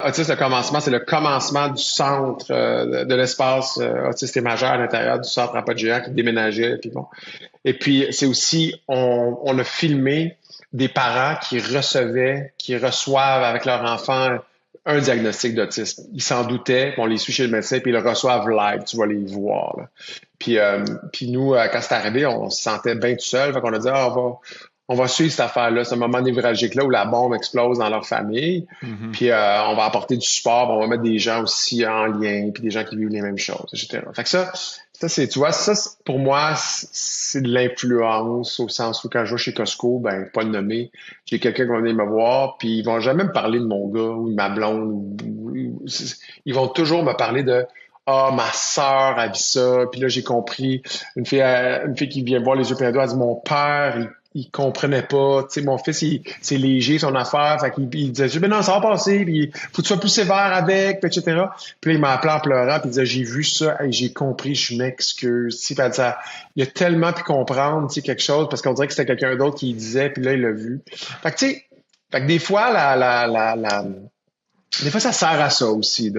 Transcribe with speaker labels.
Speaker 1: Autisme, le commencement, c'est le commencement du centre de l'espace autiste et majeur à l'intérieur du centre Emploi de géant qui déménageait. Puis bon. Et puis, c'est aussi, on a filmé des parents qui reçoivent avec leur enfant un diagnostic d'autisme. Ils s'en doutaient, puis on les suit chez le médecin, puis ils le reçoivent live, tu vas les voir. Là. Puis nous, quand c'est arrivé, on se sentait bien tout seul. Fait qu'on a dit, ah, on va suivre cette affaire-là, ce moment névralgique-là où la bombe explose dans leur famille.
Speaker 2: Mhm.
Speaker 1: Puis on va apporter du support, on va mettre des gens aussi en lien, puis des gens qui vivent les mêmes choses, etc. Fait que ça c'est, tu vois, pour moi, c'est de l'influence au sens où quand je vais chez Costco, ben, pas le nommer, j'ai quelqu'un qui va venir me voir, puis ils vont jamais me parler de mon gars ou de ma blonde. Ils vont toujours me parler de ah, ma sœur a vu ça, puis là j'ai compris. Une fille qui vient voir les yeux pleins d'eau, elle dit mon père, il comprenait pas. Tu sais, mon fils, c'est léger son affaire, fait qu'il disait mais non, ça va passer, puis faut que tu sois plus sévère avec, puis etc. Puis là, il m'a appelé en pleurant, puis il disait j'ai vu ça, hey, j'ai compris, je m'excuse. Tu sais, puis elle disait, il a tellement pu comprendre, tu sais, quelque chose parce qu'on dirait que c'était quelqu'un d'autre qui disait, puis là il l'a vu. Fait que tu sais, fait que des fois des fois ça sert à ça aussi